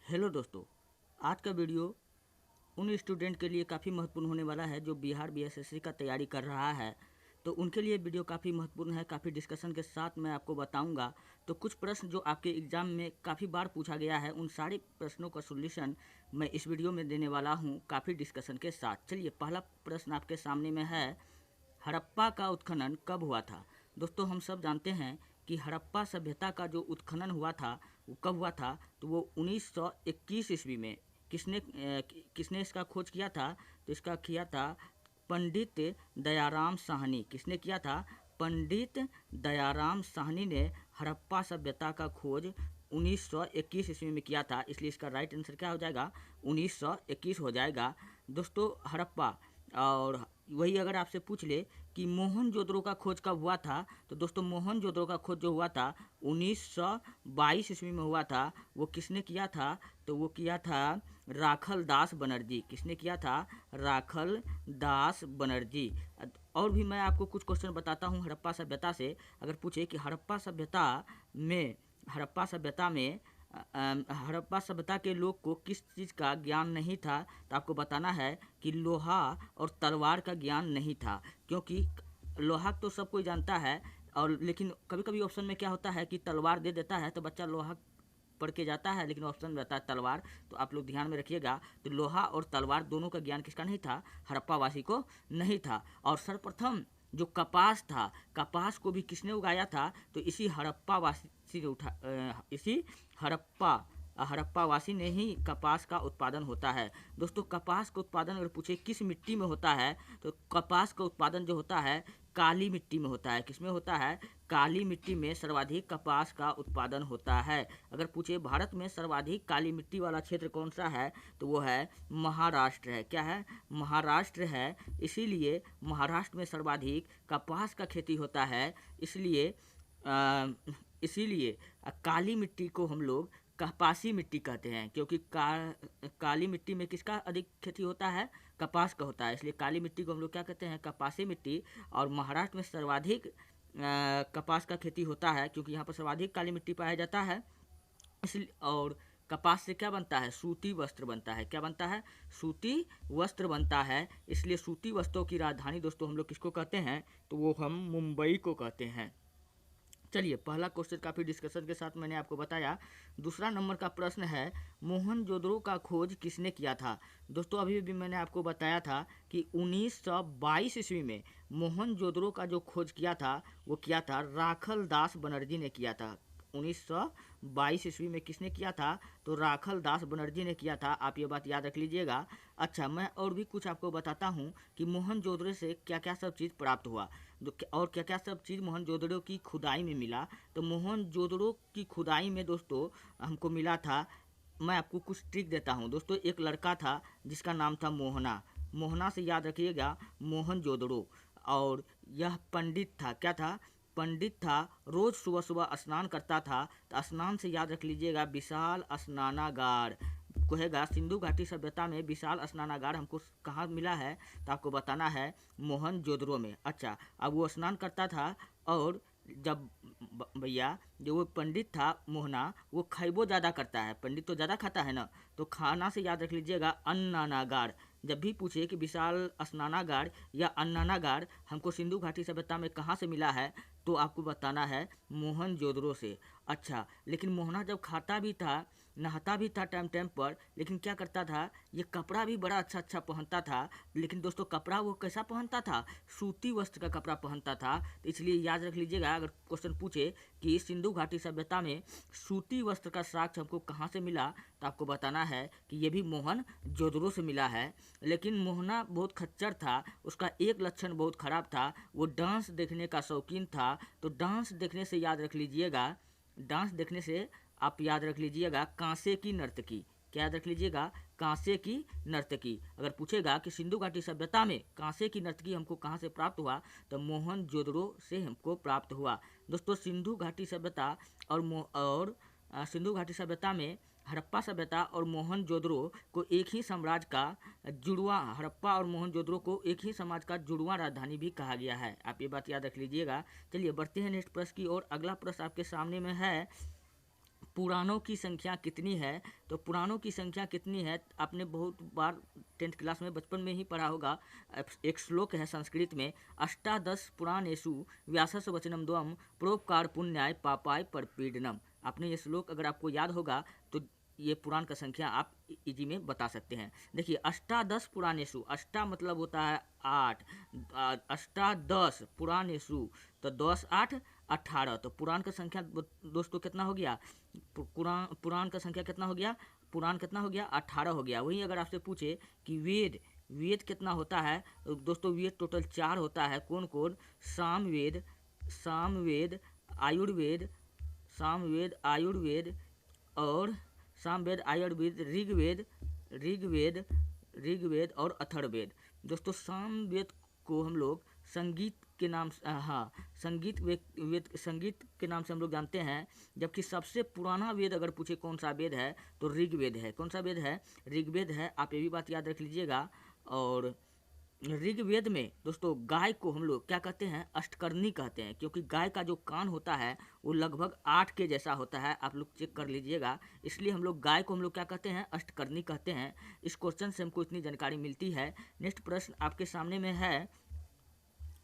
Hello दोस्तों, आज का वीडियो उन स्टूडेंट के लिए काफ़ी महत्वपूर्ण होने वाला है जो बिहार बीएसएससी का तैयारी कर रहा है। तो उनके लिए वीडियो काफ़ी महत्वपूर्ण है। काफ़ी डिस्कशन के साथ मैं आपको बताऊंगा। तो कुछ प्रश्न जो आपके एग्ज़ाम में काफ़ी बार पूछा गया है, उन सारे प्रश्नों का सोल्यूशन मैं इस वीडियो में देने वाला हूँ काफ़ी डिस्कशन के साथ। चलिए, पहला प्रश्न आपके सामने में है, हड़प्पा का उत्खनन कब हुआ था। दोस्तों, हम सब जानते हैं कि हड़प्पा सभ्यता का जो उत्खनन हुआ था वो कब हुआ था। तो वो 1921 ईस्वी में। किसने इसका खोज किया था। तो इसका किया था पंडित दयाराम साहनी। किसने किया था। पंडित दयाराम साहनी ने हड़प्पा सभ्यता का खोज 1921 ईस्वी में किया था। इसलिए इसका राइट आंसर क्या हो जाएगा, 1921 हो जाएगा। दोस्तों, हड़प्पा और वही अगर आपसे पूछ ले कि मोहनजोदड़ो का खोज कब हुआ था, तो दोस्तों मोहनजोदड़ो का खोज जो हुआ था 1922 ईस्वी में हुआ था। वो किसने किया था। तो वो किया था राखल दास बनर्जी। किसने किया था, राखल दास बनर्जी। और भी मैं आपको कुछ क्वेश्चन बताता हूँ हड़प्पा सभ्यता से। अगर पूछे कि हड़प्पा सभ्यता में हड़प्पा सभ्यता के लोग को किस चीज़ का ज्ञान नहीं था, तो आपको बताना है कि लोहा और तलवार का ज्ञान नहीं था। क्योंकि लोहा तो सब कोई जानता है, और लेकिन कभी कभी ऑप्शन में क्या होता है कि तलवार दे देता है तो बच्चा लोहा पढ़ के जाता है, लेकिन ऑप्शन में रहता है तलवार। तो आप लोग ध्यान में रखिएगा। तो लोहा और तलवार दोनों का ज्ञान किसका नहीं था, हड़प्पा वासी को नहीं था। और सर्वप्रथम जो कपास था, कपास को भी किसने उगाया था, तो इसी हड़प्पा वासी ने इसी हड़प्पा हड़प्पा वासी ने ही कपास का उत्पादन होता है। दोस्तों, कपास का उत्पादन अगर पूछे किस मिट्टी में होता है, तो कपास का उत्पादन जो होता है काली मिट्टी में होता है। किसमें होता है, काली मिट्टी में सर्वाधिक कपास का उत्पादन होता है। अगर पूछे भारत में सर्वाधिक काली मिट्टी वाला क्षेत्र कौन सा है, तो वो है महाराष्ट्र है। क्या है, महाराष्ट्र है। इसीलिए महाराष्ट्र में सर्वाधिक कपास का खेती होता है। इसलिए इसीलिए काली मिट्टी को हम लोग कपासी मिट्टी कहते हैं। क्योंकि काली मिट्टी में किसका अधिक खेती होता है, कपास का होता है। इसलिए काली मिट्टी को हम लोग क्या कहते हैं, कपासी मिट्टी। और महाराष्ट्र में सर्वाधिक कपास का खेती होता है, क्योंकि यहाँ पर सर्वाधिक काली मिट्टी पाया जाता है। इसलिए और कपास से क्या बनता है, सूती वस्त्र बनता है। क्या बनता है, सूती वस्त्र बनता है। इसलिए सूती वस्त्रों की राजधानी दोस्तों हम लोग किसको कहते हैं, तो वो हम मुंबई को कहते हैं। चलिए, पहला क्वेश्चन काफ़ी डिस्कशन के साथ मैंने आपको बताया। दूसरा नंबर का प्रश्न है, मोहनजोदड़ो का खोज किसने किया था। दोस्तों, अभी भी मैंने आपको बताया था कि 1922 ईस्वी में मोहनजोदड़ो का जो खोज किया था वो किया था राखल दास बनर्जी ने किया था। 1922 ईस्वी में किसने किया था, तो राखल दास बनर्जी ने किया था। आप ये बात याद रख लीजिएगा। अच्छा, मैं और भी कुछ आपको बताता हूँ कि मोहनजोदड़ो से क्या क्या सब चीज़ प्राप्त हुआ और क्या क्या सब चीज़ मोहनजोदड़ो की खुदाई में मिला। तो मोहनजोदड़ो की खुदाई में दोस्तों हमको मिला था, मैं आपको कुछ ट्रिक देता हूँ। दोस्तों, एक लड़का था जिसका नाम था मोहना। मोहना से याद रखिएगा मोहनजोदड़ो। और यह पंडित था। क्या था, पंडित था। रोज सुबह सुबह स्नान करता था। तो स्नान से याद रख लीजिएगा विशाल स्नानागार कहेगा। सिंधु घाटी सभ्यता में विशाल स्नानागार हमको कहाँ मिला है, तो आपको बताना है मोहनजोदड़ो में। अच्छा, अब वो स्नान करता था, और जब भैया जो वो पंडित था मोहना, वो खैबो ज़्यादा करता है। पंडित तो ज़्यादा खाता है ना, तो खाना से याद रख लीजिएगा अन्नानागार। जब भी पूछे कि विशाल स्नानागार या अन्नानागार हमको सिंधु घाटी सभ्यता में कहाँ से मिला है, तो आपको बताना है मोहनजोदड़ो से। अच्छा, लेकिन मोहना जब खाता भी था, नहाता भी था टाइम टाइम पर, लेकिन क्या करता था, ये कपड़ा भी बड़ा अच्छा अच्छा पहनता था। लेकिन दोस्तों, कपड़ा वो कैसा पहनता था, सूती वस्त्र का कपड़ा पहनता था। तो इसलिए याद रख लीजिएगा, अगर क्वेश्चन पूछे कि सिंधु घाटी सभ्यता में सूती वस्त्र का साक्ष्य हमको कहाँ से मिला, तो आपको बताना है कि ये भी मोहनजोदड़ो से मिला है। लेकिन मोहना बहुत खच्चर था। उसका एक लक्षण बहुत खराब था, वो डांस देखने का शौकीन था। तो डांस देखने से याद रख लीजिएगा, डांस देखने से आप याद रख लीजिएगा कांसे की नर्तकी। क्या याद रख लीजिएगा, कांसे की नर्तकी। अगर पूछेगा कि सिंधु घाटी सभ्यता में कांसे की नर्तकी हमको कहाँ से प्राप्त हुआ, तो मोहनजोदड़ो से हमको प्राप्त हुआ। दोस्तों, सिंधु घाटी सभ्यता और सिंधु घाटी सभ्यता में हड़प्पा सभ्यता और मोहनजोदड़ो को एक ही साम्राज्य का जुड़वा, हड़प्पा और मोहनजोदड़ो को एक ही समाज का जुड़वा राजधानी भी कहा गया है। आप ये बात याद रख लीजिएगा। चलिए, बढ़ते हैं नेक्स्ट प्रश्न की ओर। अगला प्रश्न आपके सामने में है, पुराणों की संख्या कितनी है? तो पुराणों की संख्या कितनी है आपने बहुत बार 10th क्लास में बचपन में ही पढ़ा होगा। एक श्लोक है संस्कृत में, अष्टादश पुराणेषु व्यासस्य वचनम द्वम परोपकार पुण्याय पापाय परपीडनम। आपने ये श्लोक अगर आपको याद होगा तो ये पुराण का संख्या आप इजी में बता सकते हैं। देखिए अष्टादश पुराणेषु, अष्टा मतलब होता है 8, अष्टादश पुराणेषु तो 10 8 18, तो पुराण का संख्या दोस्तों कितना हो गया? पुराण का संख्या कितना हो गया? पुराण कितना हो गया? 18 हो गया। वहीं अगर आपसे पूछे कि वेद, वेद कितना होता है तो दोस्तों वेद टोटल 4 होता है। कौन कौन? सामवेद, सामवेद आयुर्वेद, सामवेद आयुर्वेद और सामवेद आयुर्वेद, ऋग्वेद, ऋग्वेद, ऋग्वेद और अथर्ववेद। दोस्तों सामवेद को हम लोग संगीत के नाम से, हाँ संगीत वेद, संगीत के नाम से हम लोग जानते हैं। जबकि सबसे पुराना वेद अगर पूछे कौन सा वेद है तो ऋग्वेद है। कौन सा वेद है? ऋग्वेद है। आप ये भी बात याद रख लीजिएगा। और ऋग्वेद में दोस्तों गाय को हम लोग क्या कहते हैं? अष्टकर्णी कहते हैं, क्योंकि गाय का जो कान होता है वो लगभग 8 के जैसा होता है। आप लोग चेक कर लीजिएगा। इसलिए हम लोग गाय को हम लोग क्या कहते हैं? अष्टकर्णी कहते हैं। इस क्वेश्चन से हमको इतनी जानकारी मिलती है। नेक्स्ट प्रश्न आपके सामने में है,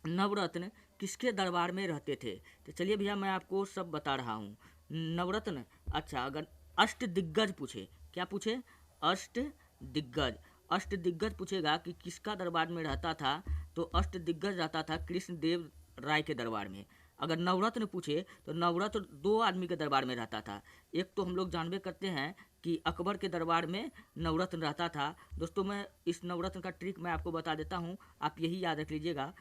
नवरत्न किसके दरबार में रहते थे? तो चलिए भैया मैं आपको सब बता रहा हूँ। नवरत्न, अच्छा अगर अष्ट दिग्गज पूछे, क्या पूछे? अष्ट दिग्गज, अष्ट दिग्गज पूछेगा कि किसका दरबार में रहता था तो अष्ट दिग्गज रहता था कृष्णदेव राय के दरबार में। अगर नवरत्न पूछे तो नवरत्न 2 आदमी के दरबार में रहता था। एक तो हम लोग जानबे करते हैं कि अकबर के दरबार में नवरत्न रहता था। दोस्तों मैं इस नवरत्न का ट्रिक मैं आपको बता देता हूँ, आप यही याद रख लीजिएगा।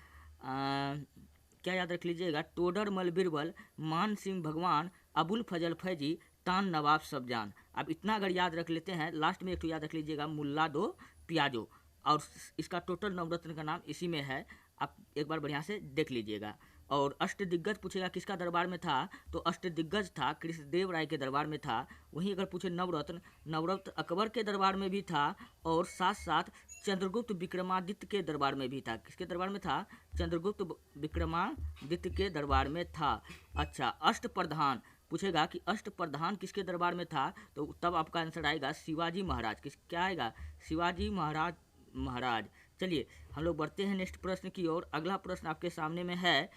क्या याद रख लीजिएगा? टोडर मल बिरबल, मान सिंह भगवान, अबुल फजल फैजी, तान नवाब सब जान। आप इतना अगर याद रख लेते हैं, लास्ट में एक तो याद रख लीजिएगा मुल्ला दो प्याजो, और इसका टोटल नवरत्न का नाम इसी में है। आप एक बार बढ़िया से देख लीजिएगा। और अष्टदिग्गज पूछेगा किसका दरबार में था तो अष्टदिग्गज था कृष्णदेव राय के दरबार में था। वहीं अगर पूछे नवरत्न, नवरत्न अकबर के दरबार में भी था और साथ साथ चंद्रगुप्त विक्रमादित्य के दरबार में भी था। किसके दरबार में था? चंद्रगुप्त विक्रमादित्य के दरबार में था। अच्छा अष्टप्रधान पूछेगा कि अष्टप्रधान किसके दरबार में था तो तब आपका आंसर आएगा शिवाजी महाराज। क्या आएगा? शिवाजी महाराज। चलिए हम लोग बढ़ते हैं नेक्स्ट प्रश्न की ओर। अगला प्रश्न आपके सामने में है,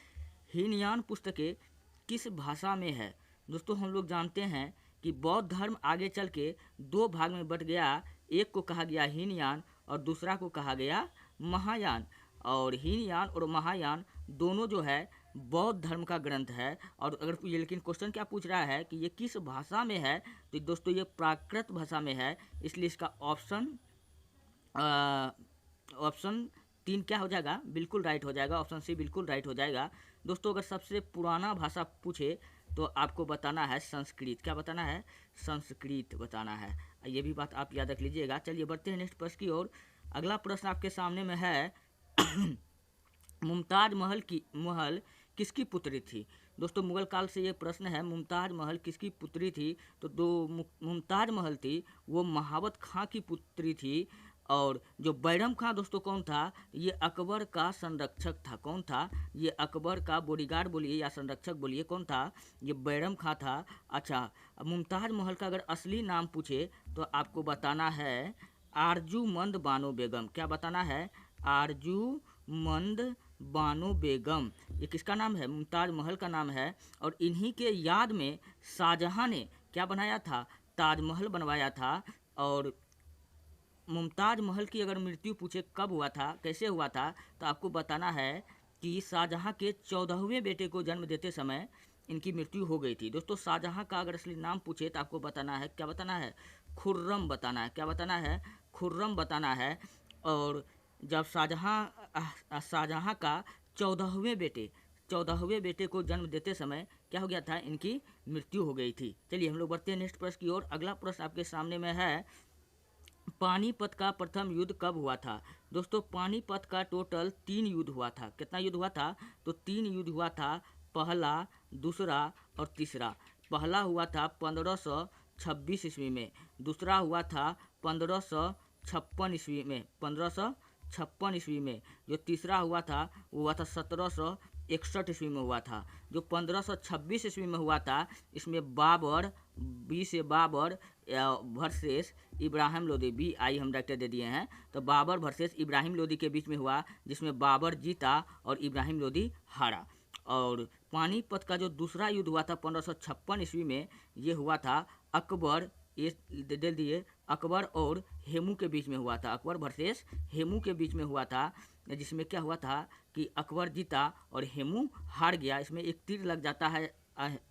हीनयान पुस्तकें किस भाषा में है? दोस्तों हम लोग जानते हैं कि बौद्ध धर्म आगे चल के 2 भाग में बट गया। एक को कहा गया हीनयान और दूसरा को कहा गया महायान। और हीनयान और महायान दोनों जो है बौद्ध धर्म का ग्रंथ है। और अगर ये लेकिन क्वेश्चन क्या पूछ रहा है कि ये किस भाषा में है तो दोस्तों ये प्राकृत भाषा में है। इसलिए इसका ऑप्शन 3 क्या हो जाएगा? बिल्कुल राइट हो जाएगा। ऑप्शन सी बिल्कुल राइट हो जाएगा। दोस्तों अगर सबसे पुराना भाषा पूछे तो आपको बताना है संस्कृत। क्या बताना है? संस्कृत बताना है। ये भी बात आप याद रख लीजिएगा। चलिए बढ़ते हैं नेक्स्ट प्रश्न की ओर। अगला प्रश्न आपके सामने में है मुमताज महल किसकी पुत्री थी? दोस्तों मुगल काल से ये प्रश्न है, मुमताज महल किसकी पुत्री थी? तो मुमताज महल थी वो महावत खां की पुत्री थी। और जो बैरम खां दोस्तों कौन था? ये अकबर का संरक्षक था। कौन था? ये अकबर का बॉडीगार्ड बोलिए या संरक्षक बोलिए, कौन था? ये बैरम खां था। अच्छा मुमताज महल का अगर असली नाम पूछे तो आपको बताना है आरजूमंद बानो बेगम। क्या बताना है? आरजूमंद बानो बेगम। ये किसका नाम है? मुमताज महल का नाम है। और इन्हीं के याद में शाहजहां ने क्या बनाया था? ताजमहल बनवाया था। और मुमताज महल की अगर मृत्यु पूछे कब हुआ था, कैसे हुआ था, तो आपको बताना है कि शाहजहां के 14वें बेटे को जन्म देते समय इनकी मृत्यु हो गई थी। दोस्तों शाहजहां का अगर असली नाम पूछे तो आपको बताना है, क्या बताना है? खुर्रम बताना है। क्या बताना है? खुर्रम बताना है। और जब शाहजहां का 14वें बेटे को जन्म देते समय क्या हो गया था? इनकी मृत्यु हो गई थी। चलिए हम लोग बढ़ते हैं नेक्स्ट प्रश्न की ओर। अगला प्रश्न आपके सामने में है, पानीपत का प्रथम युद्ध कब हुआ था? दोस्तों पानीपत का टोटल 3 युद्ध हुआ था। कितना युद्ध हुआ था? तो 3 युद्ध हुआ था, पहला, दूसरा और तीसरा। पहला हुआ था 1526 ईस्वी में, दूसरा हुआ था 1556 ईस्वी में, 1556 ईस्वी में। जो तीसरा हुआ था वो हुआ था 1761 ईस्वी में हुआ था। जो 1526 ईस्वी में हुआ था इसमें बाबर बी से बाबर वर्सेस इब्राहिम लोदी, BI हम डायरेक्टर दे दिए हैं। तो बाबर वर्सेस इब्राहिम लोदी के बीच में हुआ, जिसमें बाबर जीता और इब्राहिम लोदी हारा। और पानीपत का जो दूसरा युद्ध हुआ था 1556 ईस्वी में, ये हुआ था अकबर, ये दे दिए, अकबर और हेमू के बीच में हुआ था। अकबर वर्सेस हेमू के बीच में हुआ था, जिसमें क्या हुआ था कि अकबर जीता और हेमू हार गया। इसमें एक तीर लग जाता है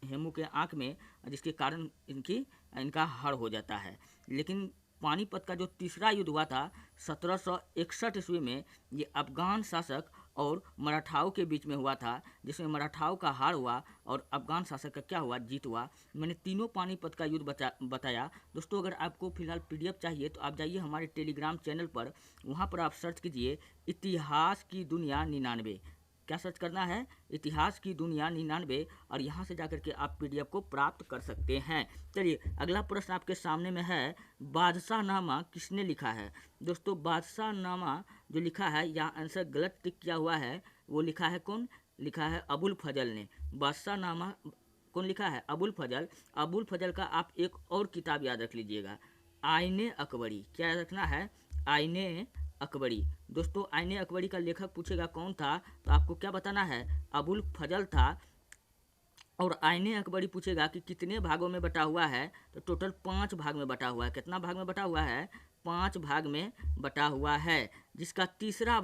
हेमू के आँख में, जिसके कारण इनका हार हो जाता है। लेकिन पानीपत का जो तीसरा युद्ध हुआ था 1761 ईस्वी में, ये अफगान शासक और मराठाओं के बीच में हुआ था, जिसमें मराठाओं का हार हुआ और अफगान शासक का क्या हुआ, जीत हुआ। मैंने तीनों पानीपत का युद्ध बताया। दोस्तों, अगर आपको फिलहाल PDF चाहिए तो आप जाइए हमारे टेलीग्राम चैनल पर, वहाँ पर आप सर्च कीजिए इतिहास की दुनिया 99। क्या सर्च करना है? इतिहास की दुनिया 99, और यहाँ से जाकर के आप PDF को प्राप्त कर सकते हैं। चलिए, अगला प्रश्न आपके सामने में है, बादशाहनामा किसने लिखा है? दोस्तों, बादशाहनामा जो लिखा है, यहाँ आंसर गलत टिक किया हुआ है। वो लिखा है कौन? लिखा है अबुल फजल ने। बादशाहनामा कौन लिखा है? अबुल फजल। अबुल फजल का आप एक और किताब याद रख लीजिएगा, आईने अकबरी। क्या याद रखना है? आईने अकबरी। दोस्तों, आईने अकबरी का लेखक पूछेगा कौन था, तो आपको क्या बताना है? अबुल फजल था। और आईने अकबरी पूछेगा कि कितने भागों में बटा हुआ है, तो टोटल 5 भाग में बटा हुआ है। कितना भाग में बटा हुआ है? 5 भाग में बटा हुआ है, जिसका तीसरा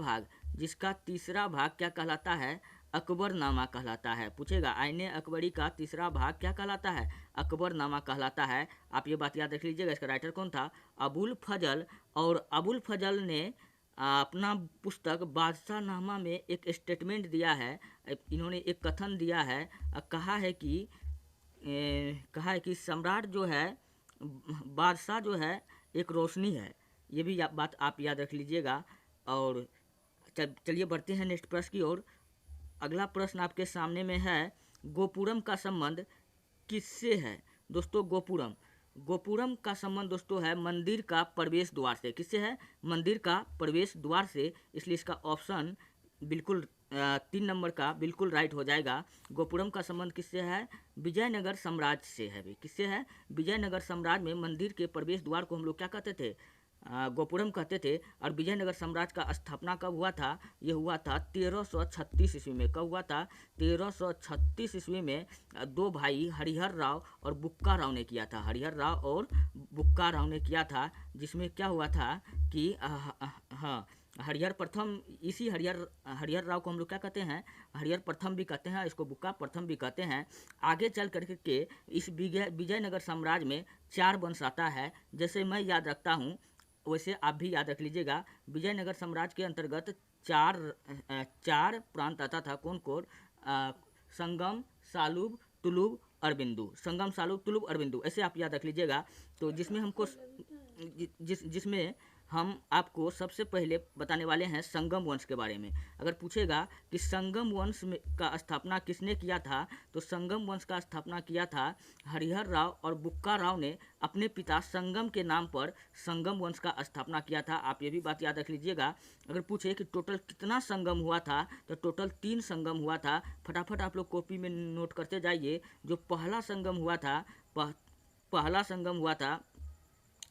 भाग क्या कहलाता है? अकबरनामा कहलाता है। पूछेगा आईने अकबरी का तीसरा भाग क्या कहलाता है? अकबरनामा कहलाता है। आप ये बात याद रख लीजिएगा। इसका राइटर कौन था? अबुल फजल। और अबुल फजल ने अपना पुस्तक बादशाहनामा में एक स्टेटमेंट दिया है। इन्होंने एक कथन दिया है, कहा है कि सम्राट जो है, बादशाह जो है, एक रोशनी है। ये भी बात आप याद रख लीजिएगा। और चलिए बढ़ते हैं नेक्स्ट प्रश्न की ओर। अगला प्रश्न आपके सामने में है, गोपुरम का संबंध किससे है? दोस्तों, गोपुरम का संबंध दोस्तों है मंदिर का प्रवेश द्वार से। किससे है? मंदिर का प्रवेश द्वार से। इसलिए इसका ऑप्शन बिल्कुल 3 नंबर का बिल्कुल राइट हो जाएगा। गोपुरम का संबंध किससे है? विजयनगर साम्राज्य से है। किससे है? विजयनगर साम्राज्य में मंदिर के प्रवेश द्वार को हम लोग क्या कहते थे? गोपुरम कहते थे। और विजयनगर साम्राज्य का स्थापना कब हुआ था? ये हुआ था 1336 ईस्वी में। कब हुआ था? 1336 ईस्वी में 2 भाई हरिहर राव और बुक्का राव ने किया था। हरिहर राव और बुक्का राव ने किया था, जिसमें क्या हुआ था कि हाँ, हरिहर प्रथम, इसी हरिहर राव को हम लोग क्या कहते हैं? हरिहर प्रथम भी कहते हैं, इसको बुक्का प्रथम भी कहते हैं। आगे चल करके इस विजयनगर साम्राज्य में 4 वंश आता है। जैसे मैं याद रखता हूँ, वैसे आप भी याद रख लीजिएगा। विजयनगर साम्राज्य के अंतर्गत 4 प्रांत आता था। कौन कौन? संगम, सालुब, तुलुब, अरबिंदु। संगम, सालुब, तुलुब, अरबिंदु, ऐसे आप याद रख लीजिएगा। तो जिसमें हम आपको सबसे पहले बताने वाले हैं संगम वंश के बारे में। अगर पूछेगा कि संगम वंश का स्थापना किसने किया था, तो संगम वंश का स्थापना किया था हरिहर राव और बुक्का राव ने अपने पिता संगम के नाम पर संगम वंश का स्थापना किया था। आप ये भी बात याद रख लीजिएगा। अगर पूछे कि टोटल कितना संगम हुआ था, तो टोटल 3 संगम हुआ था। फटाफट आप लोग कॉपी में नोट करते जाइए। जो पहला संगम हुआ था,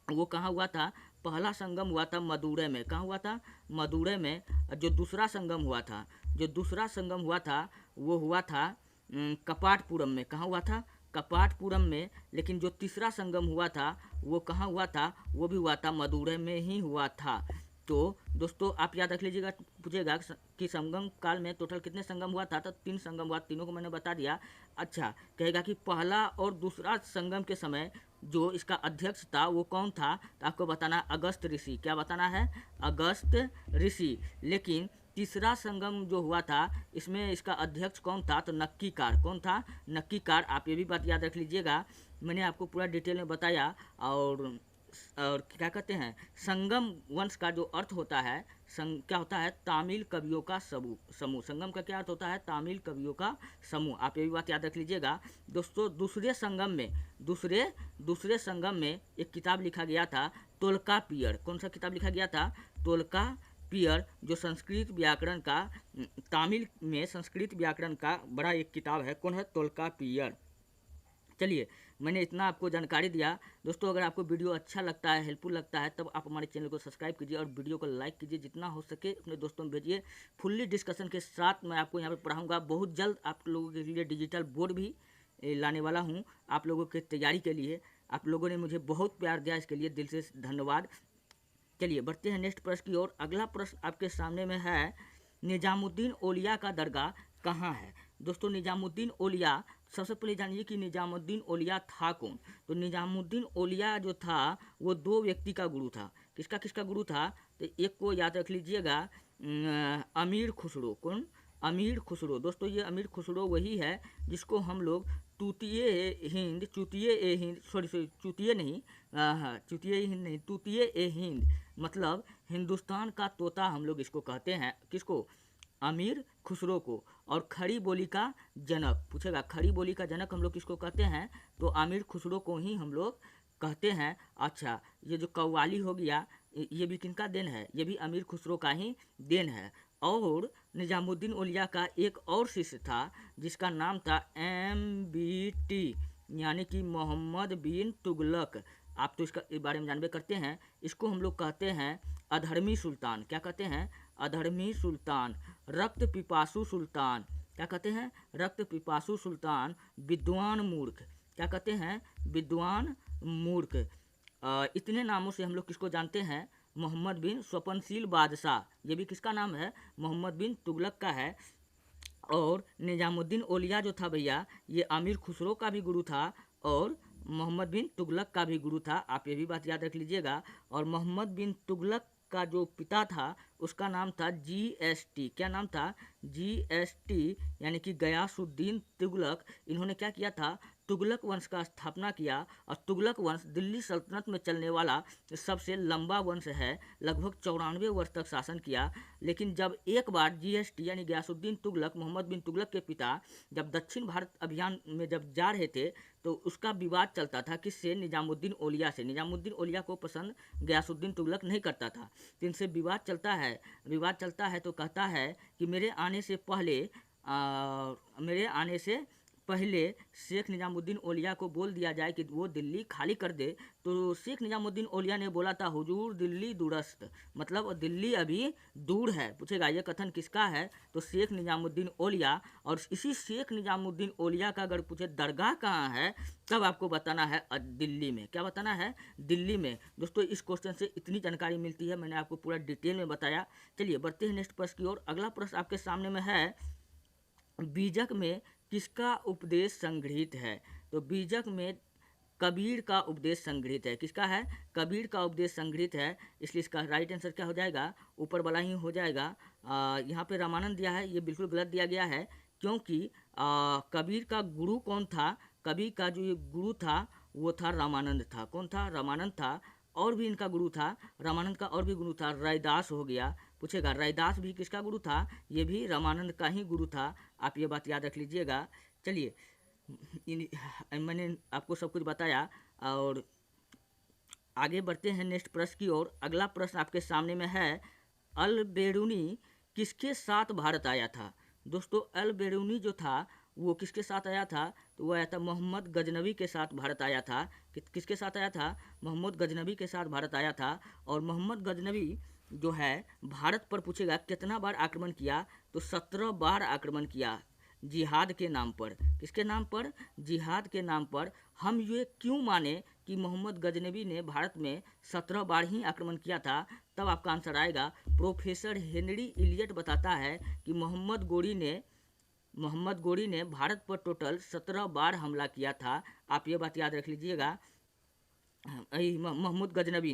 वो कहाँ हुआ था? पहला संगम हुआ था मदुरै में। कहाँ हुआ था? मदुरै में। जो दूसरा संगम हुआ था वो हुआ था कपाटपुरम में। कहाँ हुआ था? कपाटपुरम में। लेकिन जो तीसरा संगम हुआ था वो कहाँ हुआ था? वो भी हुआ था मदुरै में ही हुआ था। तो दोस्तों, आप याद रख लीजिएगा। पूछेगा कि संगम काल में टोटल कितने संगम हुआ था, तो 3 संगम हुआ। तीनों को मैंने बता दिया। अच्छा, कहेगा कि पहला और दूसरा संगम के समय जो इसका अध्यक्ष था वो कौन था, तो आपको बताना अगस्त ऋषि। क्या बताना है? अगस्त ऋषि। लेकिन तीसरा संगम जो हुआ था, इसमें इसका अध्यक्ष कौन था, तो नक्कीकार। कौन था? नक्कीकार। आप ये भी बात याद रख लीजिएगा। मैंने आपको पूरा डिटेल में बताया। और क्या कहते हैं, संगम वंश का जो अर्थ होता है, क्या होता है? तामिल कवियों का समूह। संगम का क्या अर्थ होता है? तामिल कवियों का समूह। आप ये भी बात याद रख लीजिएगा। दोस्तों, दूसरे संगम में एक किताब लिखा गया था, तोल्कापियर। कौन सा किताब लिखा गया था? तोल्कापियर, जो संस्कृत व्याकरण का, तामिल में संस्कृत व्याकरण का बड़ा एक किताब है। कौन है? तोल्कापियर। चलिए, मैंने इतना आपको जानकारी दिया। दोस्तों अगर आपको वीडियो अच्छा लगता है, हेल्पफुल लगता है, तब आप हमारे चैनल को सब्सक्राइब कीजिए और वीडियो को लाइक कीजिए, जितना हो सके अपने दोस्तों में भेजिए। फुल्ली डिस्कशन के साथ मैं आपको यहाँ पर पढ़ाऊँगा। बहुत जल्द आप लोगों के लिए डिजिटल बोर्ड भी लाने वाला हूँ आप लोगों की तैयारी के लिए। आप लोगों ने मुझे बहुत प्यार दिया, इसके लिए दिल से धन्यवाद। चलिए बढ़ते हैं नेक्स्ट प्रश्न की ओर। अगला प्रश्न आपके सामने में है, निजामुद्दीन औलिया का दरगाह कहाँ है। दोस्तों निजामुद्दीन औलिया, सबसे पहले जानिए कि निजामुद्दीन औलिया था कौन। तो निजामुद्दीन औलिया जो था वो दो व्यक्ति का गुरु था। किसका किसका गुरु था, तो एक को याद रख लीजिएगा, अमीर खुसरो। कौन, अमीर खुसरो। दोस्तों ये अमीर खुसरो वही है जिसको हम लोग तूतिए हिंद, चूतिए ए हिंद, सॉरी चूतिए नहीं, हाँ चूतिए हिंद नहीं, तूतिए ए हिंद, मतलब हिंदुस्तान का तोता हम लोग इसको कहते हैं। किसको, अमीर खुसरो को। और खड़ी बोली का जनक, पूछेगा खड़ी बोली का जनक हम लोग किसको कहते हैं, तो आमिर खुसरो को ही हम लोग कहते हैं। अच्छा ये जो कव्वाली हो गया, ये भी किनका देन है, ये भी अमीर खुसरो का ही देन है। और निजामुद्दीन औलिया का एक और शिष्य था जिसका नाम था MBT, यानी कि मोहम्मद बिन तुगलक। आप तो इसका इस बारे में जानबे करते हैं। इसको हम लोग कहते हैं अधर्मी सुल्तान। क्या कहते हैं, अधर्मी सुल्तान, रक्त पिपासु सुल्तान। क्या कहते हैं, रक्त पिपासु सुल्तान, विद्वान मूर्ख। क्या कहते हैं, विद्वान मूर्ख। इतने नामों से हम लोग किसको जानते हैं, मोहम्मद बिन स्वपनशील बादशाह। ये भी किसका नाम है, मोहम्मद बिन तुगलक का है। और निजामुद्दीन औलिया जो था भैया, ये अमीर खुसरो का भी गुरु था और मोहम्मद बिन तुगलक का भी गुरु था। आप ये भी बात याद रख लीजिएगा। और मोहम्मद बिन तुगलक का जो पिता था उसका नाम था GST। क्या नाम था, GST, यानी कि गयासुद्दीन तुगलक। इन्होंने क्या किया था, तुगलक वंश का स्थापना किया। और तुगलक वंश दिल्ली सल्तनत में चलने वाला सबसे लंबा वंश है, लगभग 94 वर्ष तक शासन किया। लेकिन जब एक बार GST यानी गयासुद्दीन तुगलक, मोहम्मद बिन तुगलक के पिता, जब दक्षिण भारत अभियान में जब जा रहे थे तो उसका विवाद चलता था किससे, निजामुद्दीन औलिया से। निजामुद्दीन औलिया को पसंद गयासुद्दीन तुगलक नहीं करता था, तो इनसे विवाद चलता है। विवाद चलता है तो कहता है कि मेरे आने से पहले शेख निजामुद्दीन औलिया को बोल दिया जाए कि वो दिल्ली खाली कर दे। तो शेख निजामुद्दीन औलिया ने बोला था, हुजूर दिल्ली दूरस्त, मतलब दिल्ली अभी दूर है। पूछेगा ये कथन किसका है, तो शेख निजामुद्दीन औलिया। और इसी शेख निजामुद्दीन औलिया का अगर पूछे दरगाह कहाँ है, तब आपको बताना है दिल्ली में। क्या बताना है, दिल्ली में। दोस्तों इस क्वेश्चन से इतनी जानकारी मिलती है, मैंने आपको पूरा डिटेल में बताया। चलिए बढ़ते हैं नेक्स्ट प्रश्न की ओर। अगला प्रश्न आपके सामने में है, बीजक में किसका उपदेश संग्रहित है। तो बीजक में कबीर का उपदेश संग्रहित है। किसका है, कबीर का उपदेश संग्रहित है। इसलिए इसका राइट आंसर क्या हो जाएगा, ऊपर वाला ही हो जाएगा। यहाँ पे रामानंद दिया है, ये बिल्कुल गलत दिया गया है, क्योंकि कबीर का गुरु कौन था, कबीर का जो ये गुरु था वो था रामानंद था। कौन था, रामानंद था। और भी इनका गुरु था, रामानंद का और भी गुरु था, रैदास हो गया। पूछेगा रैदास भी किसका गुरु था, ये भी रामानंद का ही गुरु था। आप ये बात याद रख लीजिएगा। चलिए मैंने आपको सब कुछ बताया और आगे बढ़ते हैं नेक्स्ट प्रश्न की ओर। अगला प्रश्न आपके सामने में है, अल बेरूनी किसके साथ भारत आया था। दोस्तों अल बेरूनी जो था वो किसके साथ आया था, तो वो आया था मोहम्मद गजनवी के साथ भारत आया था। किसके साथ आया था, मोहम्मद गजनवी के साथ भारत आया था। और मोहम्मद गजनवी जो है भारत पर पूछेगा कितना बार आक्रमण किया, तो 17 बार आक्रमण किया, जिहाद के नाम पर। किसके नाम पर, जिहाद के नाम पर। हम ये क्यों माने कि मोहम्मद गजनवी ने भारत में 17 बार ही आक्रमण किया था, तब आपका आंसर आएगा। प्रोफेसर हेनरी इलियट बताता है कि मोहम्मद गोरी ने भारत पर टोटल 17 बार हमला किया था। आप ये बात याद रख लीजिएगा। महमूद गजनवी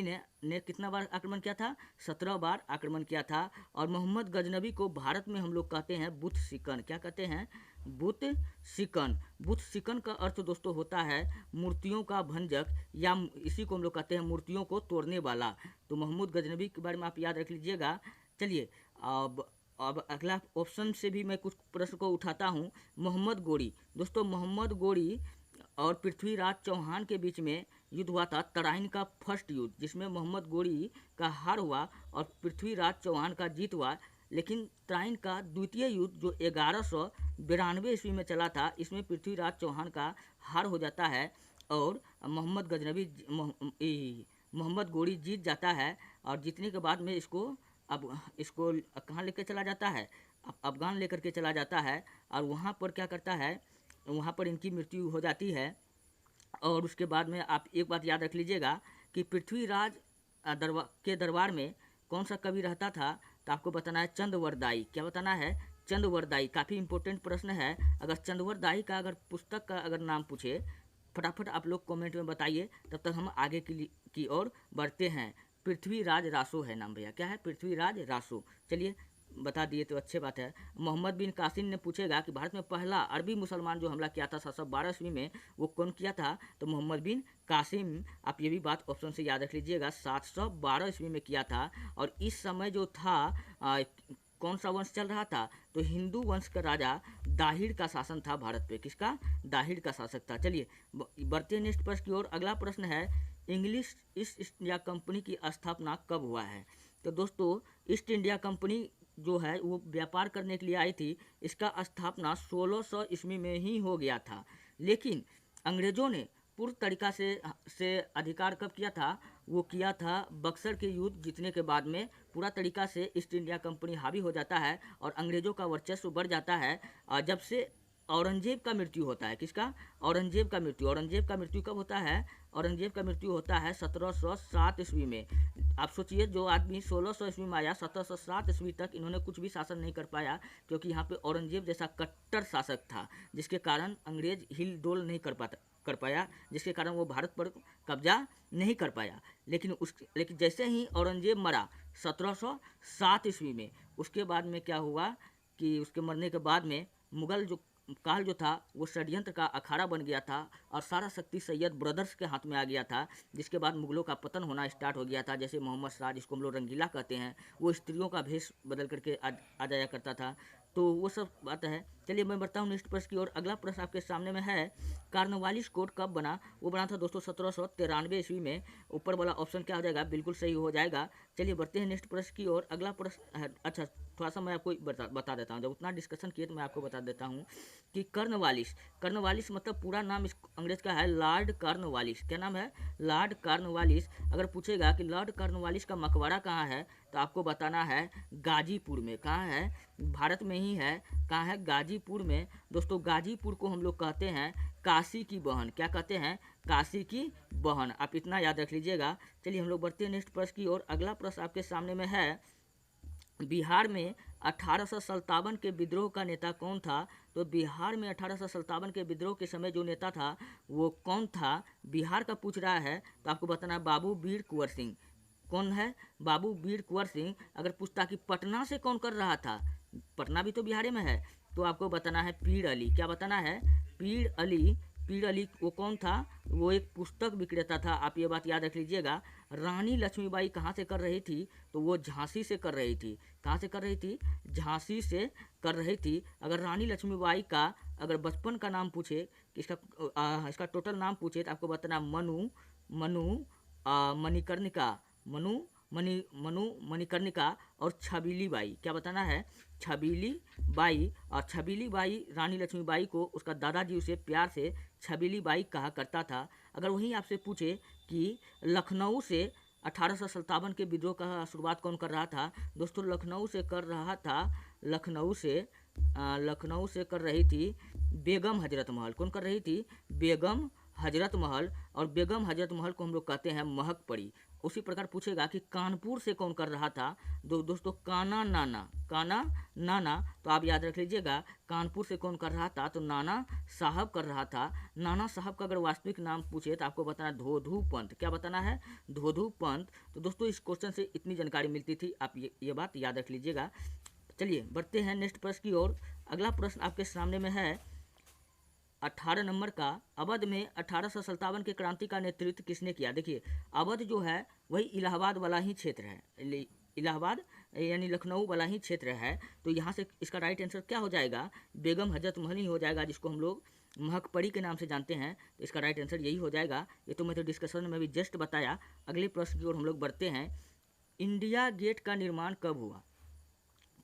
ने कितना बार आक्रमण किया था, 17 बार आक्रमण किया था। और मोहम्मद गजनवी को भारत में हम लोग कहते हैं बुत सिकन। क्या कहते हैं, बुत सिकन। बुत सिकन का अर्थ दोस्तों होता है मूर्तियों का भंजक, या इसी को हम लोग कहते हैं मूर्तियों को तोड़ने वाला। तो मोहम्मद गजनवी के बारे में आप याद रख लीजिएगा। चलिए अब अगला ऑप्शन से भी मैं कुछ प्रश्न को उठाता हूँ। मोहम्मद गोरी, दोस्तों मोहम्मद गोरी और पृथ्वीराज चौहान के बीच में युद्ध हुआ था, तराइन का फर्स्ट युद्ध, जिसमें मोहम्मद गोरी का हार हुआ और पृथ्वीराज चौहान का जीत हुआ। लेकिन तराइन का द्वितीय युद्ध जो 1192 ईस्वी में चला था, इसमें पृथ्वीराज चौहान का हार हो जाता है और मोहम्मद गोरी जीत जाता है। और जीतने के बाद में इसको कहाँ लेकर चला जाता है, अफगान लेकर के चला जाता है। और वहाँ पर क्या करता है, वहाँ पर इनकी मृत्यु हो जाती है। और उसके बाद में आप एक बात याद रख लीजिएगा कि पृथ्वीराज के दरबार में कौन सा कवि रहता था, तो आपको बताना है चंद्रवरदाई। क्या बताना है? चंद्रवरदाई। काफ़ी इंपॉर्टेंट प्रश्न है। अगर चंद्रवरदाई का अगर पुस्तक का अगर नाम पूछे, फटाफट आप लोग कमेंट में बताइए, तब तक हम आगे की ओर बढ़ते हैं। पृथ्वीराज रासो है नाम भैया। क्या है? पृथ्वीराज रासो। चलिए बता दिए तो अच्छी बात है। मोहम्मद बिन कासिम ने पूछेगा कि भारत में पहला अरबी मुसलमान जो हमला किया था 712 ईस्वी में, वो कौन किया था, तो मोहम्मद बिन कासिम। आप ये भी बात ऑप्शन से याद रख लीजिएगा, 712 ईस्वी में किया था। और इस समय जो था कौन सा वंश चल रहा था, तो हिंदू वंश का राजा दाहिड़ का शासन था भारत पे। किसका? दाहिड़ का शासक था। चलिए बढ़ते नेक्स्ट प्रश्न की ओर। अगला प्रश्न है, इंग्लिश ईस्ट इंडिया कंपनी की स्थापना कब हुआ है? तो दोस्तों ईस्ट इंडिया कंपनी जो है वो व्यापार करने के लिए आई थी। इसका स्थापना 1600 ईस्वी में ही हो गया था। लेकिन अंग्रेजों ने पूर्ण तरीका से अधिकार कब किया था? वो किया था बक्सर के युद्ध जीतने के बाद में। पूरा तरीका से ईस्ट इंडिया कंपनी हावी हो जाता है और अंग्रेजों का वर्चस्व बढ़ जाता है। और जब से औरंगजेब का मृत्यु होता है। किसका? औरंगजेब का मृत्यु। औरंगजेब का मृत्यु कब होता है? औरंगजेब का मृत्यु होता है 1707 ईस्वी में। आप सोचिए, जो आदमी 1600 ईस्वी में आया, 1707 ईस्वी तक इन्होंने कुछ भी शासन नहीं कर पाया, क्योंकि यहाँ पे औरंगजेब जैसा कट्टर शासक था, जिसके कारण अंग्रेज हिल डोल नहीं कर पाया, जिसके कारण वो भारत पर कब्जा नहीं कर पाया। लेकिन जैसे ही औरंगजेब मरा 1707 ईस्वी में, उसके बाद में क्या हुआ कि उसके मरने के बाद में मुगल जो काल जो था वो षड्यंत्र का अखाड़ा बन गया था और सारा शक्ति सैयद ब्रदर्स के हाथ में आ गया था। जिसके बाद मुगलों का पतन होना स्टार्ट हो गया था। जैसे मोहम्मद सिराज, जिसको हम लोग रंगीला कहते हैं, वो स्त्रियों का भेष बदल करके आ जाया करता था। तो वो सब बात है। चलिए मैं बढ़ता हूँ नेक्स्ट प्रश्न की ओर। अगला प्रश्न आपके सामने में है, कार्नवालिस कोड कब बना? वो बना था दोस्तों 1793 ईस्वी में। ऊपर वाला ऑप्शन क्या हो जाएगा? बिल्कुल सही हो जाएगा। चलिए बढ़ते हैं नेक्स्ट प्रश्न की ओर। अगला प्रश्न है, अच्छा थोड़ा सा मैं आपको बता देता हूँ, जब उतना डिस्कशन किए तो मैं आपको बता देता हूँ कि कर्नवालिस मतलब पूरा नाम इस अंग्रेज का है लॉर्ड कॉर्नवालिस। क्या नाम है? Lord Cornwallis. अगर पूछेगा कि लॉर्ड कॉर्नवालिस का मकबरा कहाँ है, तो आपको बताना है गाजीपुर में। कहाँ है? भारत में ही है। कहाँ है? गाजीपुर में। दोस्तों गाजीपुर को हम लोग कहते हैं काशी की बहन। क्या कहते हैं? काशी की बहन। आप इतना याद रख लीजिएगा। चलिए हम लोग बढ़ते हैं नेक्स्ट प्रश्न की ओर। अगला प्रश्न आपके सामने में है, बिहार में 1857 के विद्रोह का नेता कौन था? तो बिहार में 1857 के विद्रोह के समय जो नेता था वो कौन था? बिहार का पूछ रहा है, तो आपको बताना है बाबू वीर कुंवर सिंह। कौन है? बाबू वीर कुंवर सिंह। अगर पूछता कि पटना से कौन कर रहा था, पटना भी तो बिहार में है, तो आपको बताना है पीर अली। क्या बताना है? पीर अली। पीर अली वो कौन था? वो एक पुस्तक विक्रेता था। आप ये बात याद रख लीजिएगा। रानी लक्ष्मीबाई कहाँ से कर रही थी? तो वो झांसी से कर रही थी। कहाँ से कर रही थी? झांसी से कर रही थी। अगर रानी लक्ष्मीबाई का अगर बचपन का नाम पूछे कि इसका टोटल नाम पूछे, तो आपको बताना मणिकर्णिका, मनु मणिकर्णिका और छबीली बाई। क्या बताना है? छबीली बाई। और छबीली बाई रानी लक्ष्मीबाई को उसका दादाजी उसे प्यार से छबीली बाई कहा करता था। अगर वहीं आपसे पूछे कि लखनऊ से 1857 के विद्रोह का शुरुआत कौन कर रहा था? दोस्तों लखनऊ से कर रहा था, लखनऊ से कर रही थी बेगम हजरत महल। कौन कर रही थी? बेगम हजरत महल। और बेगम हजरत महल को हम लोग कहते हैं महक पड़ी। उसी प्रकार पूछेगा कि कानपुर से कौन कर रहा था? दोस्तों काना नाना। तो आप याद रख लीजिएगा, कानपुर से कौन कर रहा था? तो नाना साहब कर रहा था। नाना साहब का अगर वास्तविक नाम पूछे तो आपको बताना धोधू पंत। क्या बताना है? धोधू पंत। तो दोस्तों इस क्वेश्चन से इतनी जानकारी मिलती थी, आप ये बात याद रख लीजिएगा। चलिए बढ़ते हैं नेक्स्ट प्रश्न की ओर। अगला प्रश्न आपके सामने में है 18 नंबर का, अवध में 1857 के क्रांति का नेतृत्व किसने किया? देखिए अवध जो है वही इलाहाबाद वाला ही क्षेत्र है, इलाहाबाद यानी लखनऊ वाला ही क्षेत्र है। तो यहाँ से इसका राइट आंसर क्या हो जाएगा? बेगम हजरत महल ही हो जाएगा, जिसको हम लोग महक पड़ी के नाम से जानते हैं। तो इसका राइट आंसर यही हो जाएगा। ये तो मैं तो डिस्कशन में भी जस्ट बताया। अगले प्रश्न की ओर हम लोग बढ़ते हैं। इंडिया गेट का निर्माण कब हुआ?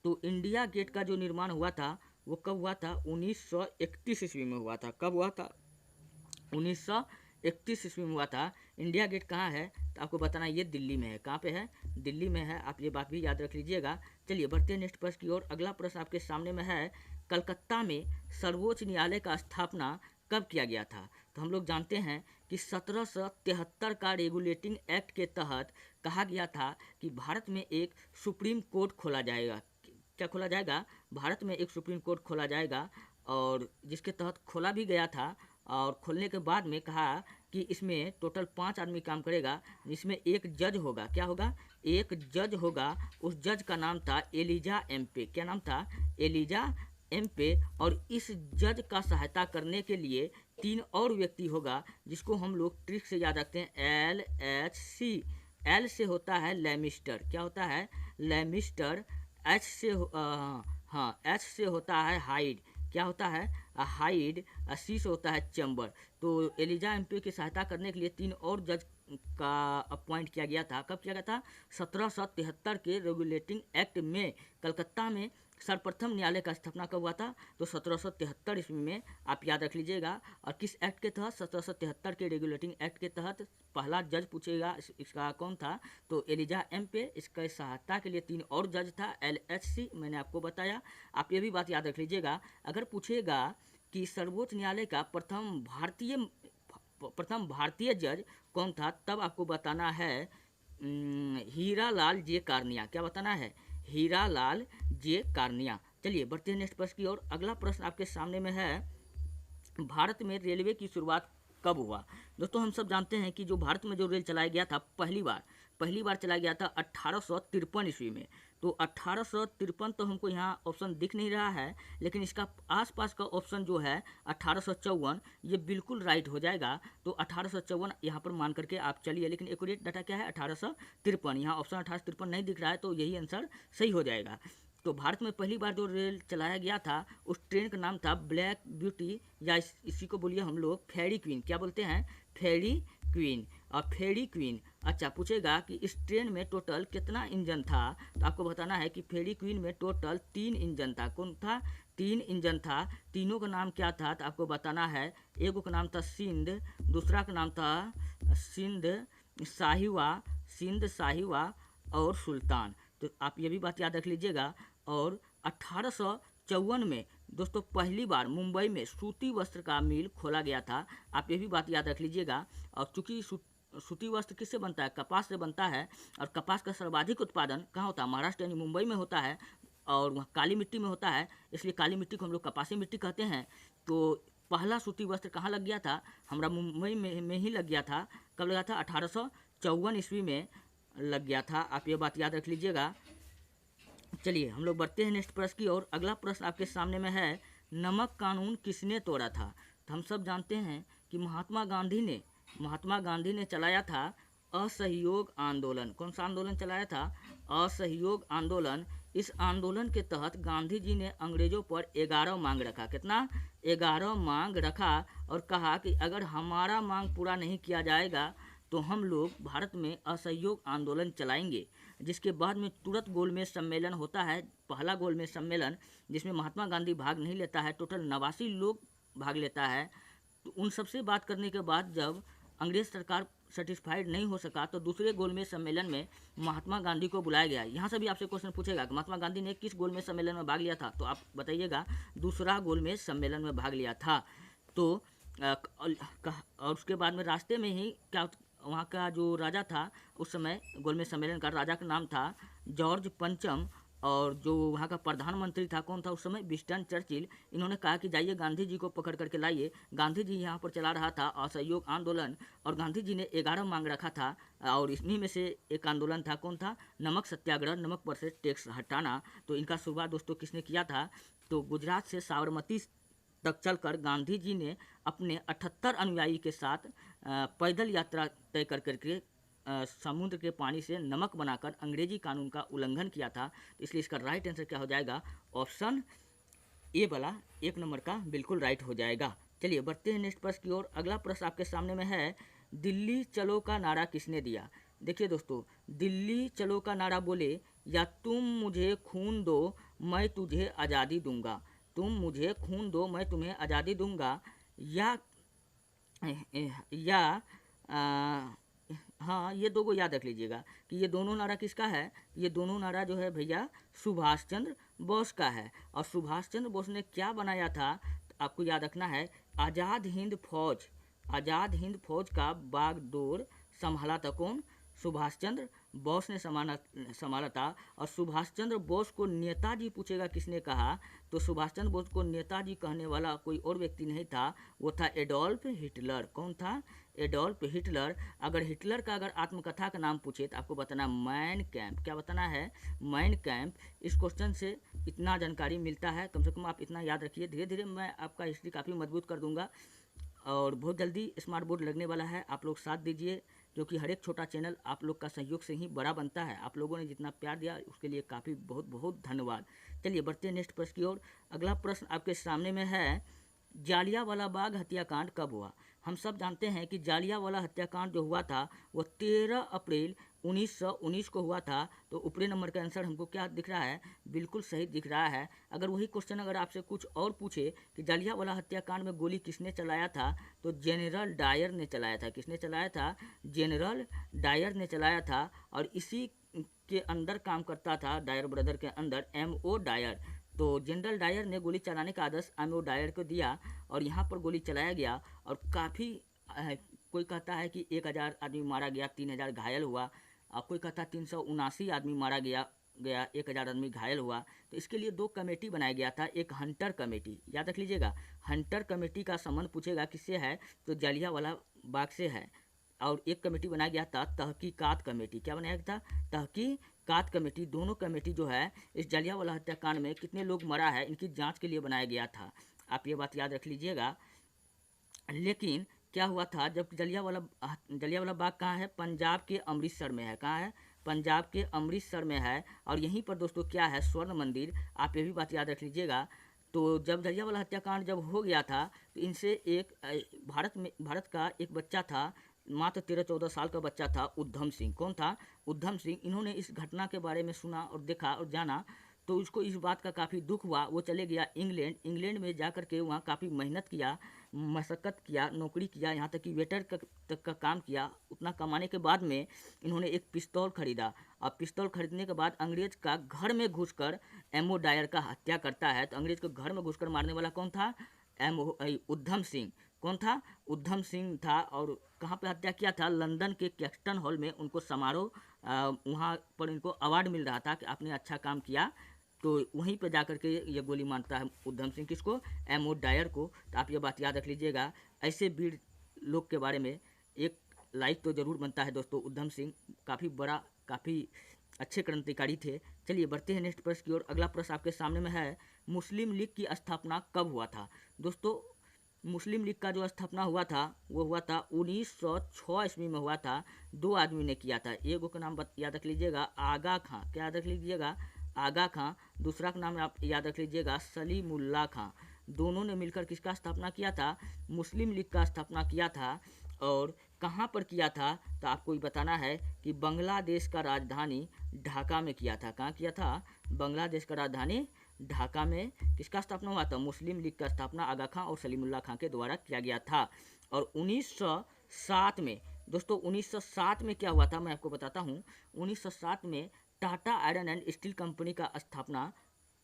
तो इंडिया गेट का जो निर्माण हुआ था वो कब हुआ था? 1931 ईस्वी में हुआ था। कब हुआ था? 1931 ईस्वी में हुआ था। इंडिया गेट कहाँ है? तो आपको बताना, ये दिल्ली में है। कहाँ पे है? दिल्ली में है। आप ये बात भी याद रख लीजिएगा। चलिए बढ़ते हैं नेक्स्ट प्रश्न की ओर। अगला प्रश्न आपके सामने में है, कलकत्ता में सर्वोच्च न्यायालय का स्थापना कब किया गया था? तो हम लोग जानते हैं कि 1773 का रेगुलेटिंग एक्ट के तहत कहा गया था कि भारत में एक सुप्रीम कोर्ट खोला जाएगा। क्या खोला जाएगा? भारत में एक सुप्रीम कोर्ट खोला जाएगा, और जिसके तहत खोला भी गया था। और खोलने के बाद में कहा कि इसमें टोटल 5 आदमी काम करेगा, जिसमें एक जज होगा। क्या होगा? एक जज होगा। उस जज का नाम था एलिजा एम्पे। क्या नाम था? एलिजा एम्पे। और इस जज का सहायता करने के लिए 3 और व्यक्ति होगा, जिसको हम लोग ट्रिक से याद रखते हैं, LHC। एल से होता है लेमिस्टर। क्या होता है? लेमिस्टर। एच से एच से होता है हाइड। क्या होता है? हाइड। सी से होता है चैम्बर। तो एलिजा एम्पे की सहायता करने के लिए 3 और जज का अपॉइंट किया गया था। कब किया गया था? 1773 के रेगुलेटिंग एक्ट में कलकत्ता में सर्वप्रथम न्यायालय का स्थापना कब हुआ था? तो 1773 ईस्वी में। आप याद रख लीजिएगा। और किस एक्ट के तहत? 1773 के रेगुलेटिंग एक्ट के तहत। पहला जज पूछेगा इसका कौन था? तो एलिजा एम्पे। इसका सहायता के लिए 3 और जज था, LHC, मैंने आपको बताया। आप ये भी बात याद रख लीजिएगा। अगर पूछेगा कि सर्वोच्च न्यायालय का प्रथम भारतीय जज कौन था, तब आपको बताना है हीरालाल जे कार्निया। क्या बताना है? हीरालाल जे कार्निया। चलिए बढ़ते हैं नेक्स्ट प्रश्न की ओर। अगला प्रश्न आपके सामने में है, भारत में रेलवे की शुरुआत कब हुआ? दोस्तों हम सब जानते हैं कि जो भारत में जो रेल चलाया गया था पहली बार चलाया गया था 1853 ईस्वी में। तो 1853 तो हमको यहाँ ऑप्शन दिख नहीं रहा है, लेकिन इसका आसपास का ऑप्शन जो है 1854, ये बिल्कुल राइट हो जाएगा। तो 1854 यहाँ पर मान करके आप चलिए, लेकिन एक्यूरेट डाटा क्या है? 1853। यहाँ ऑप्शन 1853 नहीं दिख रहा है, तो यही आंसर सही हो जाएगा। तो भारत में पहली बार जो रेल चलाया गया था, उस ट्रेन का नाम था ब्लैक ब्यूटी, या इसी को बोलिए हम लोग फेरी क्वीन। क्या बोलते हैं? फेरी क्वीन। और फेरी क्वीन। अच्छा, पूछेगा कि इस ट्रेन में टोटल कितना इंजन था, तो आपको बताना है कि फेरी क्वीन में टोटल 3 इंजन था। कौन था? 3 इंजन था। तीनों का नाम क्या था, तो आपको बताना है। एक का नाम था सिंध, दूसरा का नाम था सिंध साहिवा और सुल्तान। तो आप ये भी बात याद रख लीजिएगा। और 1854 में दोस्तों पहली बार मुंबई में सूती वस्त्र का मिल खोला गया था। आप ये भी बात याद रख लीजिएगा। और चूंकि सूती वस्त्र किससे बनता है? कपास से बनता है। और कपास का सर्वाधिक उत्पादन कहाँ होता है? महाराष्ट्र यानी मुंबई में होता है, और वहाँ काली मिट्टी में होता है, इसलिए काली मिट्टी को हम लोग कपासी मिट्टी कहते हैं। तो पहला सूती वस्त्र कहाँ लग गया था? हमारा मुंबई में ही लग गया था। कब लगा था? 1854 ईस्वी में लग गया था। आप ये बात याद रख लीजिएगा। चलिए हम लोग बढ़ते हैं नेक्स्ट प्रश्न की ओर। अगला प्रश्न आपके सामने में है, नमक कानून किसने तोड़ा था? तो हम सब जानते हैं कि महात्मा गांधी ने चलाया था असहयोग आंदोलन। कौन सा आंदोलन चलाया था? असहयोग आंदोलन। इस आंदोलन के तहत गांधी जी ने अंग्रेजों पर 11 मांग रखा। कितना? 11 मांग रखा, और कहा कि अगर हमारा मांग पूरा नहीं किया जाएगा तो हम लोग भारत में असहयोग आंदोलन चलाएंगे। जिसके बाद में तुरंत गोलमेज सम्मेलन होता है, पहला गोलमेज सम्मेलन, जिसमें महात्मा गांधी भाग नहीं लेता है, टोटल 89 लोग भाग लेता है। तो उन सबसे बात करने के बाद जब अंग्रेज सरकार सेटिस्फाइड नहीं हो सका, तो दूसरे गोलमेज सम्मेलन में महात्मा गांधी को बुलाया गया। यहाँ से भी आपसे क्वेश्चन पूछेगा कि महात्मा गांधी ने किस गोलमेज सम्मेलन में भाग लिया था, तो आप बताइएगा दूसरा गोलमेज सम्मेलन में भाग लिया था। तो और उसके बाद में रास्ते में ही क्या, वहाँ का जो राजा था उस समय गोलमेज सम्मेलन का, राजा का नाम था जॉर्ज पंचम, और जो वहाँ का प्रधानमंत्री था कौन था उस समय? Winston Churchill. इन्होंने कहा कि जाइए गांधी जी को पकड़ करके लाइए। गांधी जी यहाँ पर चला रहा था असहयोग आंदोलन, और गांधी जी ने 11 मांग रखा था, और इन्हीं में से एक आंदोलन था, कौन था? नमक सत्याग्रह, नमक पर से टैक्स हटाना। तो इनका शुरुआत दोस्तों किसने किया था? तो गुजरात से साबरमती तक चलकर गांधी जी ने अपने 78 अनुयायी के साथ पैदल यात्रा तय करके समुद्र के पानी से नमक बनाकर अंग्रेजी कानून का उल्लंघन किया था। तो इसलिए इसका राइट आंसर क्या हो जाएगा? ऑप्शन ए वाला 1 नंबर का बिल्कुल राइट हो जाएगा। चलिए बढ़ते हैं नेक्स्ट प्रश्न की ओर। अगला प्रश्न आपके सामने में है, दिल्ली चलो का नारा किसने दिया? देखिए दोस्तों, दिल्ली चलो का नारा बोले, या तुम मुझे खून दो मैं तुझे आज़ादी दूंगा, तुम मुझे खून दो मैं तुम्हें आज़ादी दूंगा, या या आ, हाँ, ये दो को याद रख लीजिएगा कि ये दोनों नारा किसका है। ये दोनों नारा जो है भैया सुभाष चंद्र बोस का है। और सुभाष चंद्र बोस ने क्या बनाया था, तो आपको याद रखना है, आज़ाद हिंद फौज, आज़ाद हिंद फौज का बागडोर संभाला था कौन, सुभाष चंद्र बोस ने संभाला था। और सुभाष चंद्र बोस को नेताजी पूछेगा किसने कहा, तो सुभाष चंद्र बोस को नेताजी कहने वाला कोई और व्यक्ति नहीं था, वो था एडोल्फ हिटलर। कौन था, एडोल्फ हिटलर। अगर हिटलर का अगर आत्मकथा का नाम पूछे तो आपको बताना मैन कैंप। क्या बताना है, मैन कैंप। इस क्वेश्चन से इतना जानकारी मिलता है, कम से कम आप इतना याद रखिए। धीरे धीरे मैं आपका हिस्ट्री काफ़ी मजबूत कर दूंगा और बहुत जल्दी स्मार्ट बोर्ड लगने वाला है। आप लोग साथ दीजिए, क्योंकि हर एक छोटा चैनल आप लोग का सहयोग से ही बड़ा बनता है। आप लोगों ने जितना प्यार दिया उसके लिए काफ़ी बहुत बहुत धन्यवाद। चलिए बढ़ते हैं नेक्स्ट प्रश्न की ओर। अगला प्रश्न आपके सामने में है, जालियांवाला बाग हत्याकांड कब हुआ। हम सब जानते हैं कि जालियांवाला हत्याकांड जो हुआ था वो 13 अप्रैल 1919 को हुआ था। तो ऊपरी नंबर का आंसर हमको क्या दिख रहा है, बिल्कुल सही दिख रहा है। अगर वही क्वेश्चन अगर आपसे कुछ और पूछे कि जालियांवाला हत्याकांड में गोली किसने चलाया था, तो जनरल डायर ने चलाया था। किसने चलाया था, जनरल डायर ने चलाया था। और इसी के अंदर काम करता था, डायर ब्रदर के अंदर M.O. डायर। तो जनरल डायर ने गोली चलाने का आदेश M.O. डायर को दिया और यहाँ पर गोली चलाया गया। और काफ़ी कोई कहता है कि 1000 आदमी मारा गया, 3000 घायल हुआ, और कोई कहता है 379 आदमी मारा गया 1000 आदमी घायल हुआ। तो इसके लिए दो कमेटी बनाया गया था, एक हंटर कमेटी, याद रख लीजिएगा। हंटर कमेटी का संबंध पूछेगा किससे है, तो जालियांवाला बाग से है। और एक कमेटी बनाया गया था तहकीकात कमेटी। क्या बनाया गया था, तहकीकात कमेटी। दोनों कमेटी जो है इस जालियांवाला हत्याकांड में कितने लोग मरा है इनकी जांच के लिए बनाया गया था। आप ये बात याद रख लीजिएगा। लेकिन क्या हुआ था, जब जलियांवाला बाग कहाँ है, पंजाब के अमृतसर में है। कहाँ है, पंजाब के अमृतसर में है। और यहीं पर दोस्तों क्या है, स्वर्ण मंदिर। आप ये भी बात याद रख लीजिएगा। तो जब जलियांवाला हत्याकांड जब हो गया था तो इनसे एक भारत का एक बच्चा था, मात्र 13-14 साल का बच्चा था, उद्धम सिंह। कौन था, उद्धम सिंह। इन्होंने इस घटना के बारे में सुना और देखा और जाना, तो उसको इस बात का काफ़ी दुख हुआ। वो चले गया इंग्लैंड। इंग्लैंड में जा कर के वहाँ काफ़ी मेहनत किया, मशक्क़त किया, नौकरी किया, यहाँ तक कि वेटर तक का काम किया। उतना कमाने के बाद में इन्होंने एक पिस्तौल खरीदा। और पिस्तौल खरीदने के बाद अंग्रेज का घर में घुसकर M.O. डायर का हत्या करता है। तो अंग्रेज को घर में घुसकर मारने वाला कौन था, उद्धम सिंह। कौन था, उद्धम सिंह था। और कहाँ पे हत्या किया था, लंदन के कैक्सटन हॉल में उनको समारोह, वहाँ पर इनको अवार्ड मिल रहा था कि आपने अच्छा काम किया। तो वहीं पर जाकर के ये गोली मारता है उद्धम सिंह, किसको, M.O. डायर को। तो आप ये बात याद रख लीजिएगा। ऐसे वीर लोग के बारे में एक लाइक तो ज़रूर बनता है दोस्तों। उद्धम सिंह काफ़ी बड़ा, काफ़ी अच्छे क्रांतिकारी थे। चलिए बढ़ते हैं नेक्स्ट प्रश्न की ओर। अगला प्रश्न आपके सामने में है, मुस्लिम लीग की स्थापना कब हुआ था। दोस्तों मुस्लिम लीग का जो स्थापना हुआ था वो हुआ था 1906 ईस्वी में हुआ था। दो आदमी ने किया था। एक का नाम याद रख लीजिएगा, आगा खां। क्या याद रख लीजिएगा, आगा खां। दूसरा का नाम आप याद रख लीजिएगा, सलीमुल्लाह खां। दोनों ने मिलकर किसका स्थापना किया था, मुस्लिम लीग का स्थापना किया था। और कहाँ पर किया था, तो आपको ये बताना है कि बांग्लादेश का राजधानी ढाका में किया था। कहाँ किया था, बांग्लादेश का राजधानी ढाका में किसका स्थापना हुआ था, मुस्लिम लीग का स्थापना आगा खां और सलीमुल्लाह खां के द्वारा किया गया था। और 1907 में दोस्तों, 1907 में क्या हुआ था मैं आपको बताता हूँ। 1907 में Tata iron and steel company का स्थापना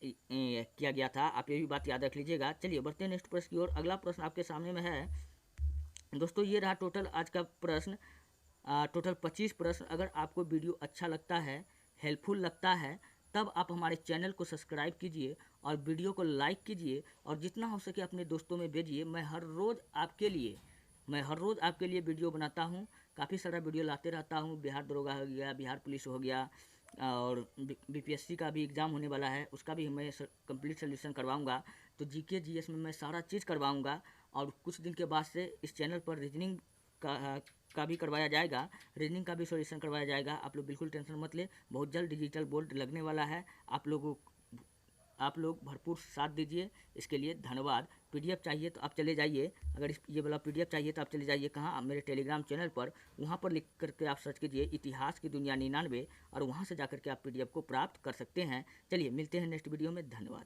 किया गया था। आप ये भी बात याद रख लीजिएगा। चलिए बढ़ते हैं नेक्स्ट प्रश्न की ओर। अगला प्रश्न आपके सामने में है दोस्तों, ये रहा टोटल आज का प्रश्न, टोटल 25 प्रश्न। अगर आपको वीडियो अच्छा लगता है, हेल्पफुल लगता है, तब आप हमारे चैनल को सब्सक्राइब कीजिए और वीडियो को लाइक कीजिए और जितना हो सके अपने दोस्तों में भेजिए। मैं हर रोज़ आपके लिए वीडियो बनाता हूँ। काफ़ी सारा वीडियो लाते रहता हूँ। बिहार दरोगा हो गया, बिहार पुलिस हो गया, और BPSC का भी एग्ज़ाम होने वाला है, उसका भी मैं कंप्लीट सोल्यूशन करवाऊँगा। तो GK GS में मैं सारा चीज़ करवाऊँगा। और कुछ दिन के बाद से इस चैनल पर रीजनिंग का भी करवाया जाएगा, रीजनिंग का भी सॉल्यूशन करवाया जाएगा। आप लोग बिल्कुल टेंशन मत ले, बहुत जल्द डिजिटल बोर्ड लगने वाला है। आप लोग भरपूर साथ दीजिए। इसके लिए धन्यवाद। पीडीएफ चाहिए तो आप चले जाइए, अगर ये वाला पीडीएफ चाहिए तो आप चले जाइए कहाँ, आप मेरे टेलीग्राम चैनल पर, वहाँ पर लिख करके आप सर्च कीजिए इतिहास की दुनिया 99 और वहाँ से जाकर के आप पीडीएफ को प्राप्त कर सकते हैं। चलिए मिलते हैं नेक्स्ट वीडियो में, धन्यवाद।